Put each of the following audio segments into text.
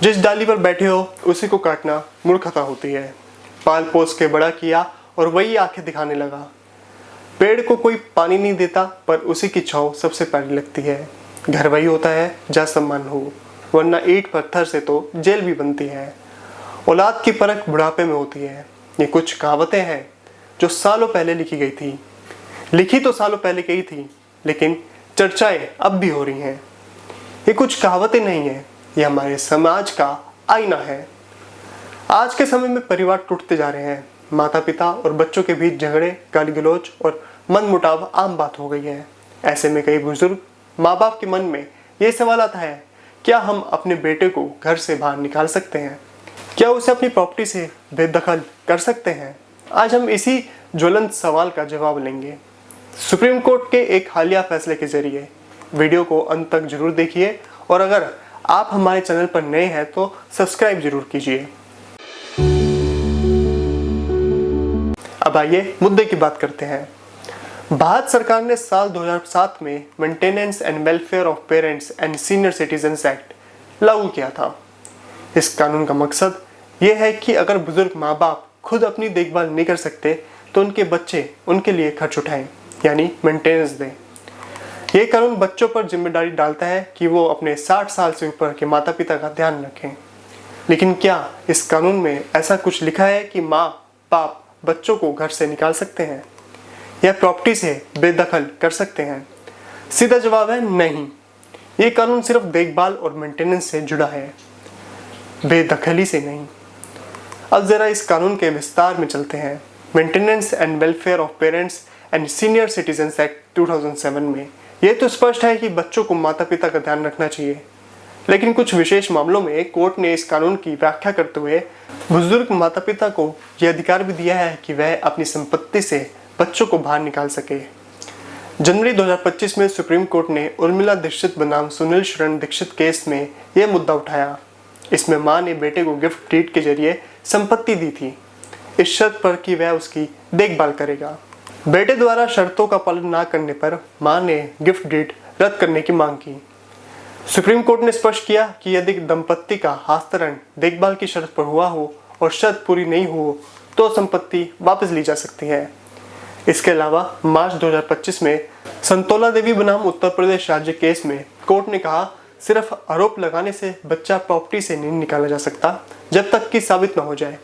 जिस डाली पर बैठे हो उसी को काटना मूर्खता होती है। पाल पोस के बड़ा किया और वही आंखें दिखाने लगा। पेड़ को कोई पानी नहीं देता पर उसी की छांव सबसे प्यारी लगती है। घर वही होता है जहाँ सम्मान हो, वरना ईंट पत्थर से तो जेल भी बनती है। औलाद की परख बुढ़ापे में होती है। ये कुछ कहावतें हैं जो सालों पहले लिखी गई थी। लिखी तो सालों पहले गई थी, लेकिन चर्चाएं अब भी हो रही हैं। ये कुछ कहावतें नहीं है, ये हमारे समाज का आईना है। आज के समय में परिवार टूटते जा रहे हैं। माता पिता और बच्चों के बीच झगड़े, गाली गलौज और मनमुटाव आम बात हो गई है। ऐसे में कई बुजुर्ग माँ बाप के मन में ये सवाल आता है, क्या हम अपने बेटे को घर से बाहर निकाल सकते हैं? क्या उसे अपनी प्रॉपर्टी से बेदखल कर सकते हैं? आज हम इसी ज्वलंत सवाल का जवाब लेंगे। सुप्रीम कोर्ट के एक हालिया फैसले के जरिए। वीडियो को अंत तक जरूर देखिए और अगर आप हमारे चैनल पर नए हैं तो सब्सक्राइब जरूर कीजिए। अब आइए मुद्दे की बात करते हैं। भारत सरकार ने साल 2007 में maintenance and welfare of parents and senior citizens act लागू किया था। इस कानून का मकसद ये है कि अगर बुजुर्ग माँ बाप खुद अपनी देखभाल नहीं कर सकते तो उनके बच्चे उनके लिए खर्च उठाएं, यानी मेंटेनेंस दें। ये कानून बच्चों पर जिम्मेदारी डालता है कि वो अपने 60 साल से ऊपर के माता पिता का ध्यान रखें। लेकिन क्या इस कानून में ऐसा कुछ लिखा है कि माँ बाप बच्चों को घर से निकाल सकते हैं या प्रॉपर्टी से बेदखल कर सकते हैं? सीधा जवाब है नहीं। ये कानून सिर्फ देखभाल और मेंटेनेंस से जुड़ा है, बेदखली से नहीं। अब जरा इस कानून के विस्तार में चलते हैं। Maintenance and welfare of parents and senior citizens act 2007 में यह तो स्पष्ट है कि बच्चों को माता पिता का ध्यान रखना चाहिए, लेकिन कुछ विशेष मामलों में कोर्ट ने इस कानून की व्याख्या करते हुए बुजुर्ग माता पिता को यह अधिकार भी दिया है कि वह अपनी संपत्ति से बच्चों को बाहर निकाल सके। जनवरी 2025 में सुप्रीम कोर्ट ने उर्मिला दीक्षित बनाम सुनील शरण दीक्षित केस में यह मुद्दा उठाया। इसमें मां ने बेटे को गिफ्ट डीड के जरिए संपत्ति दी थी, इस शर्त पर कि वह उसकी देखभाल करेगा। बेटे द्वारा शर्तों का पालन न करने पर मां ने गिफ्ट डीड रद्द करने की मांग की। सुप्रीम कोर्ट ने स्पष्ट किया कि यदि दंपत्ति का हस्तांतरण देखभाल की शर्त पर हुआ हो और शर्त पूरी नहीं हो तो संपत्ति वापस ली जा सकती है। इसके अलावा मार्च 2025 में संतोला देवी बनाम उत्तर प्रदेश राज्य केस में कोर्ट ने कहा, सिर्फ आरोप लगाने से बच्चा प्रॉपर्टी से नहीं निकाला जा सकता जब तक कि साबित न हो जाए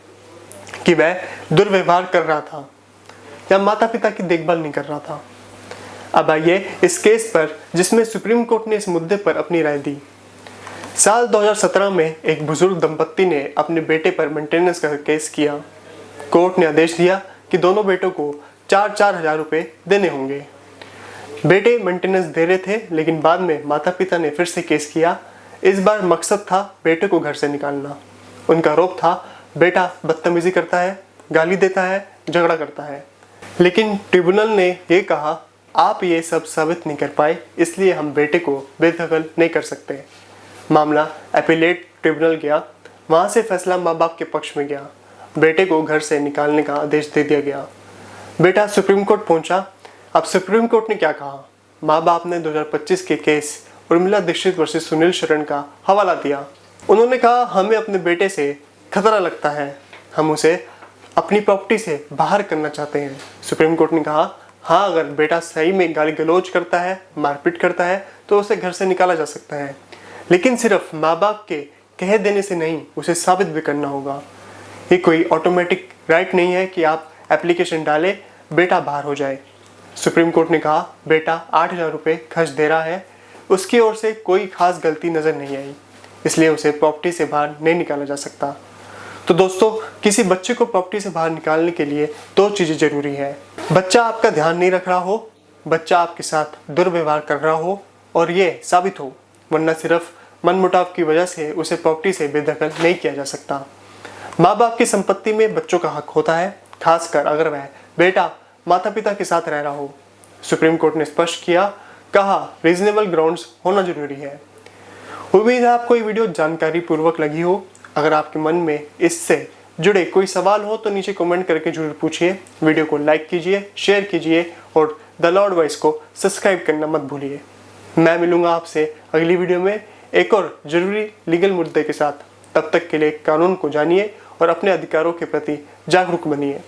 कि वह दुर्व्यवहार कर रहा था या माता पिता की देखभाल नहीं कर रहा था। अब आइए इस केस पर जिसमें सुप्रीम कोर्ट ने इस मुद्दे पर अपनी राय दी। साल 2017 में एक बुजुर्ग दंपत्ति ने अपने बेटे पर मेंटेनेंस का केस किया। कोर्ट ने आदेश दिया कि दोनों बेटों को 4-4 हजार रुपए देने होंगे। बेटे मेंटेनेंस दे रहे थे, लेकिन बाद में माता पिता ने फिर से केस किया। इस बार मकसद था बेटे को घर से निकालना। उनका आरोप था बेटा बदतमीजी करता है, गाली देता है, झगड़ा करता है। लेकिन ट्रिब्यूनल ने यह कहा, आप ये सब साबित नहीं कर पाए, इसलिए हम बेटे को बेदखल नहीं कर सकते। मामला अपीलेट ट्रिब्यूनल गया। वहां से फैसला माँ बाप के पक्ष में गया। बेटे को घर से निकालने का आदेश दे दिया गया। बेटा सुप्रीम कोर्ट पहुंचा। अब सुप्रीम कोर्ट ने क्या कहा? माँ बाप ने 2025 के केस उर्मिला दीक्षित वर्सेस सुनील शरण का हवाला दिया। उन्होंने कहा, हमें अपने बेटे से खतरा लगता है, हम उसे अपनी प्रॉपर्टी से बाहर करना चाहते हैं। सुप्रीम कोर्ट ने कहा, हाँ, अगर बेटा सही में गाली गलौज करता है, मारपीट करता है तो उसे घर से निकाला जा सकता है, लेकिन सिर्फ माँ बाप के कह देने से नहीं, उसे साबित भी करना होगा। ये कोई ऑटोमेटिक राइट नहीं है कि आप एप्लीकेशन डालें, बेटा बाहर हो जाए। सुप्रीम कोर्ट ने कहा, बेटा 8,000 रुपये खर्च दे रहा है, उसकी ओर से कोई खास गलती नज़र नहीं आई, इसलिए उसे प्रॉपर्टी से बाहर नहीं निकाला जा सकता। तो दोस्तों, किसी बच्चे को प्रॉपर्टी से बाहर निकालने के लिए 2 चीज़ें जरूरी है। बच्चा आपका ध्यान नहीं रख रहा हो, बच्चा आपके साथ दुर्व्यवहार कर रहा हो और ये साबित हो, वरना सिर्फ मनमुटाव की वजह से उसे प्रॉपर्टी से बेदखल नहीं किया जा सकता। माँ बाप की संपत्ति में बच्चों का हक होता है, खासकर अगर वह बेटा माता पिता के साथ रह रहा हो। सुप्रीम कोर्ट ने स्पष्ट किया, कहा रीजनेबल ग्राउंड्स होना जरूरी है। उम्मीद है आपको ये वीडियो जानकारी पूर्वक लगी हो। अगर आपके मन में इससे जुड़े कोई सवाल हो तो नीचे कमेंट करके जरूर पूछिए। वीडियो को लाइक कीजिए, शेयर कीजिए और द लॉर्ड वॉइस को सब्सक्राइब करना मत भूलिए। मैं मिलूंगा आपसे अगली वीडियो में एक और जरूरी लीगल मुद्दे के साथ। तब तक के लिए कानून को जानिए और अपने अधिकारों के प्रति जागरूक बनिए।